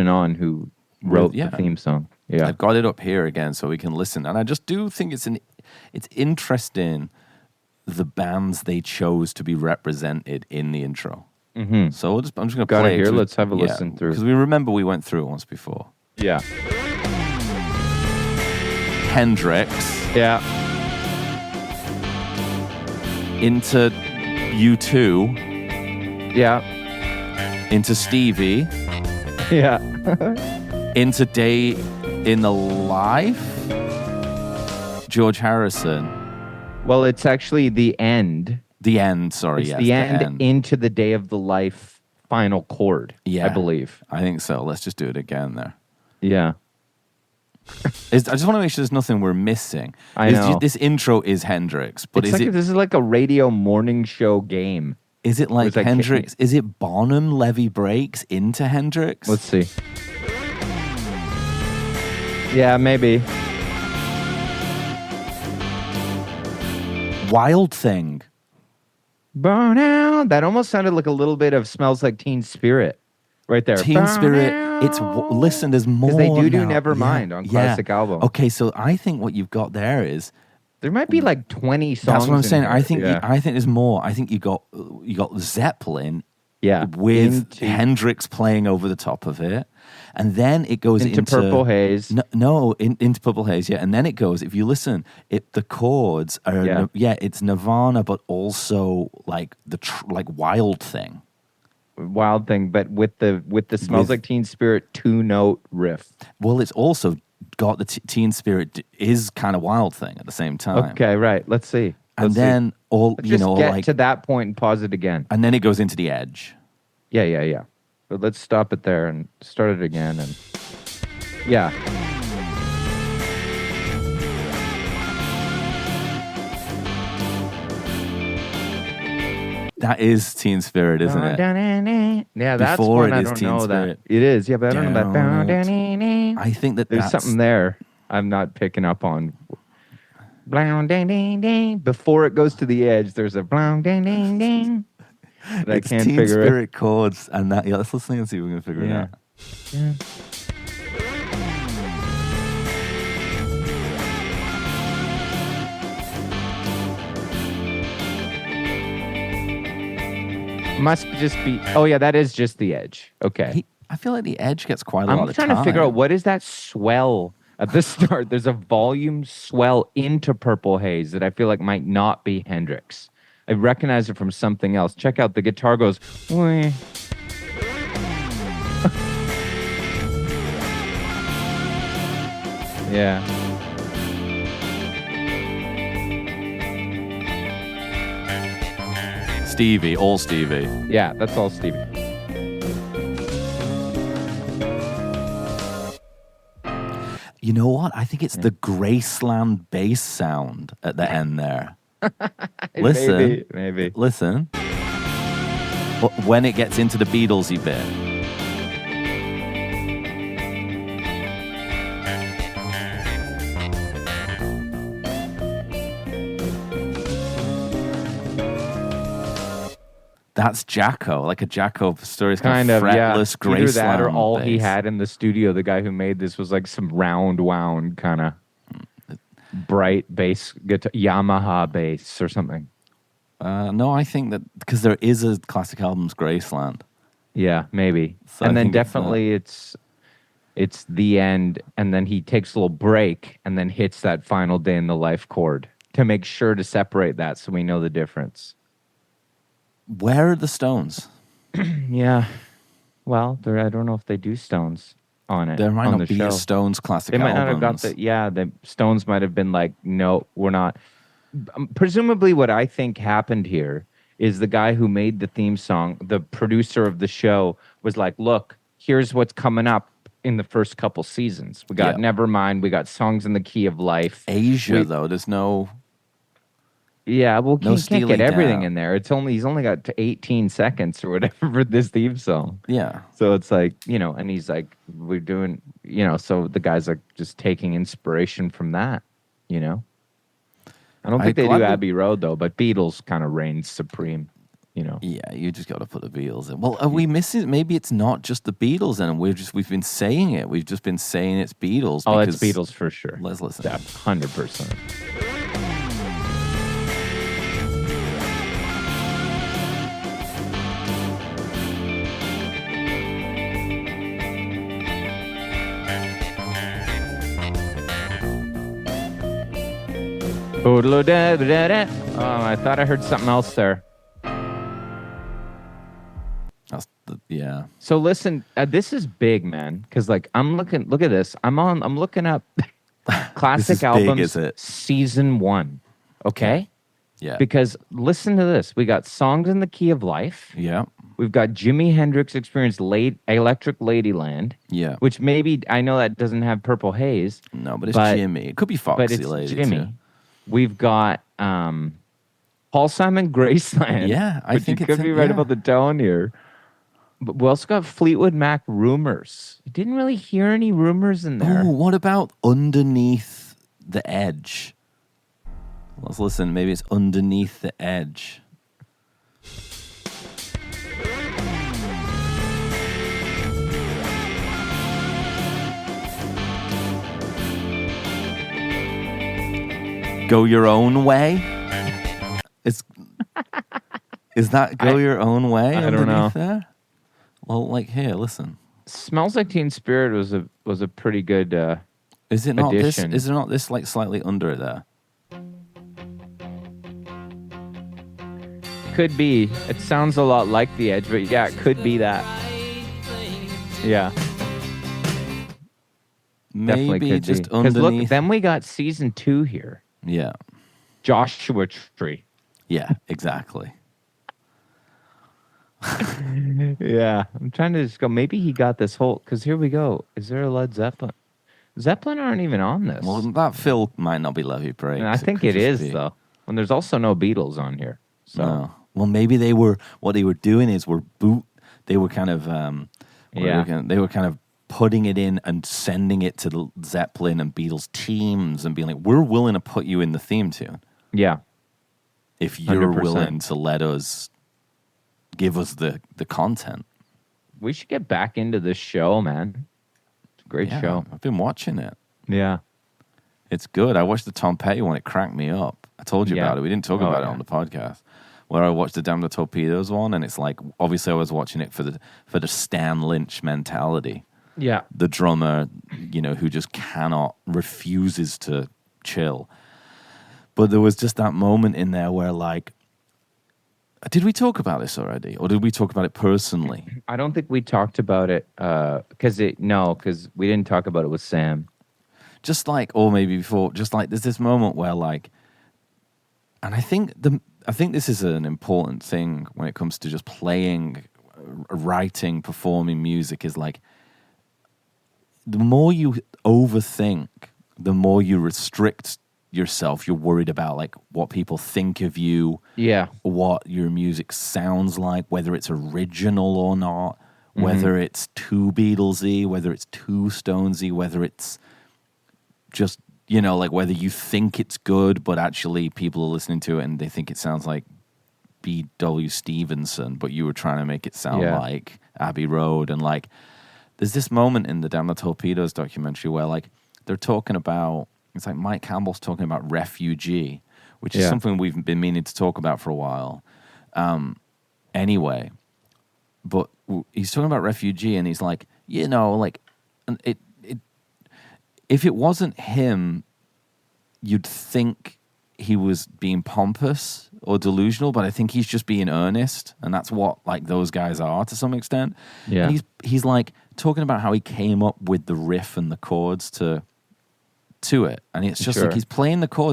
on who wrote the theme song. Yeah, I've got it up here again so we can listen, and I just do think it's interesting the bands they chose to be represented in the intro. Mm-hmm. So I'm just going to play it here. Let's have a listen through, because we remember we went through it once before. Yeah, Hendrix. Yeah. Into U2. Yeah. Into Stevie. Yeah. Into Day in the Life. George Harrison. Well, it's actually the end. The end, sorry. It's yes, the end into the Day of the Life final chord, I believe. I think so. Let's just do it again there. Yeah. I just want to make sure there's nothing we're missing. I know. This intro is Hendrix, but this is like a radio morning show game. Is it like Hendrix? Is it Bonham Levy Breaks into Hendrix? Let's see. Yeah, maybe. Wild Thing. Burn out. That almost sounded like a little bit of Smells Like Teen Spirit right there. Teen Spirit. Listen, there's more. Because they do now. Nevermind on classic album. Okay, so I think what you've got there is there might be like 20 songs. That's what I'm saying. There. I think there's more. I think you got Zeppelin. Yeah, with Hendrix playing over the top of it, and then it goes into Purple Haze. Into Purple Haze, yeah, and then it goes. If you listen, the chords are it's Nirvana, but also like like Wild Thing, but with the Smells Like Teen Spirit 2-note riff. Well, it's also got the Teen Spirit is kind of Wild Thing at the same time. Okay, right. Let's see. Let's get to that point and pause it again. And then it goes into the Edge. Yeah. But let's stop it there and start it again. And yeah. That is Teen Spirit, isn't it? Yeah, that's one I don't know that. It is, yeah, but I don't know about. I think there's something there I'm not picking up on. Before it goes to the Edge, there's a ding ding. I can't Teen figure Spirit chords and that. Yeah, let's listen and see if we can figure it out. Yeah. Must just be. Oh yeah, that is just the Edge. Okay. I feel like the Edge gets quite a lot of time. I'm trying to figure out what is that swell. At the start, there's a volume swell into Purple Haze that I feel like might not be Hendrix. I recognize it from something else. Check out the guitar goes. Yeah. Stevie, all Stevie. Yeah, that's all Stevie. You know what? I think it's the Graceland bass sound at the end there. Listen. Maybe. Listen. When it gets into the Beatlesy bit. That's Jacko, like a Jacko story. It's kind of fretless, Graceland. Either that or all bass. He had in the studio, the guy who made this, was like some wound kind of bright bass guitar, Yamaha bass or something. No, I think that because there is a classic album's Graceland. Yeah, maybe. So and then definitely it's the end, and then he takes a little break and then hits that final Day in the Life chord to make sure to separate that so we know the difference. Where are the Stones? Yeah. Well, I don't know if they do Stones on it. There might not be show. A Stones classic album. They might not have got the... Yeah, the Stones might have been like, no, we're not. Presumably what I think happened here is the guy who made the theme song, the producer of the show, was like, look, here's what's coming up in the first couple seasons. We got Nevermind. We got Songs in the Key of Life. Asia, though, there's no... Yeah, well, he can't get everything in there. He's only got 18 seconds or whatever for this theme song. Yeah. So it's like, and he's like, we're doing, so the guy's like just taking inspiration from that, I don't think they do Abbey Road though, but Beatles kind of reigns supreme. Yeah, you just got to put the Beatles in. Well, are we missing? Maybe it's not just the Beatles, and we've been saying it. We've just been saying it's Beatles. Oh, it's Beatles for sure. Let's listen. 100%. Oh, I thought I heard something else there. Yeah. So listen, this is big, man. Because look at this. I'm looking up classic albums season 1. Okay. Yeah. Because listen to this. We got Songs in the Key of Life. Yeah. We've got Jimi Hendrix Experience Electric Ladyland. Yeah. Which maybe, I know that doesn't have Purple Haze. No, but it's Jimmy. It could be Foxy but it's Lady Jimmy. too. We've got Paul Simon Graceland. Yeah, I think you could be right about the tone here. But we also got Fleetwood Mac Rumors. You didn't really hear any rumors in there. Oh, what about Underneath the Edge? Let's listen. Maybe it's Underneath the Edge. Go Your Own Way? Is that Go Your Own Way? I don't know. There? Well, here, listen. Smells Like Teen Spirit was a pretty good Is it not addition. this? Is it not this slightly under there? Could be. It sounds a lot like The Edge, but yeah, it could be that. Yeah. Maybe just underneath. Look, then we got season 2 here. Yeah. Joshua Tree. Yeah, exactly. Yeah. I'm trying to just go, maybe he got this whole, because here we go. Is there a Led Zeppelin? Zeppelin aren't even on this. Well, that Phil might not be Levy Breaks. And I think it is, though. And there's also no Beatles on here. So. No. Well, maybe what they were doing is they were kind of, they were kind of putting it in and sending it to the Zeppelin and Beatles teams and being like, we're willing to put you in the theme tune. Yeah. If you're 100%. willing to let us give us the content. We should get back into this show, man. It's a great show. I've been watching it. Yeah. It's good. I watched the Tom Petty one. It cracked me up. I told you about it. We didn't talk about it on the podcast. Where I watched the Damn the Torpedoes one, and it's like, obviously I was watching it for the Stan Lynch mentality. Yeah. The drummer, who just refuses to chill. But there was just that moment in there where, did we talk about this already? Or did we talk about it personally? I don't think we talked about it, because we didn't talk about it with Sam. Or maybe before, there's this moment where, and I think this is an important thing when it comes to just playing, writing, performing music, is the more you overthink, the more you restrict yourself. You're worried about what people think of you, what your music sounds like, whether it's original or not, whether it's too Beatlesy, whether it's too Stonesy, whether it's just whether you think it's good, but actually people are listening to it and they think it sounds like B.W. Stevenson, but you were trying to make it sound like Abbey Road. And there's this moment in the Damn the Torpedoes documentary where they're talking about, it's like Mike Campbell's talking about Refugee, which is something we've been meaning to talk about for a while. Anyway, but he's talking about Refugee and he's like, if it wasn't him, you'd think he was being pompous or delusional, but I think he's just being earnest, and that's what those guys are to some extent. Yeah. And he's talking about how he came up with the riff and the chords to it, and it's just he's playing the chords.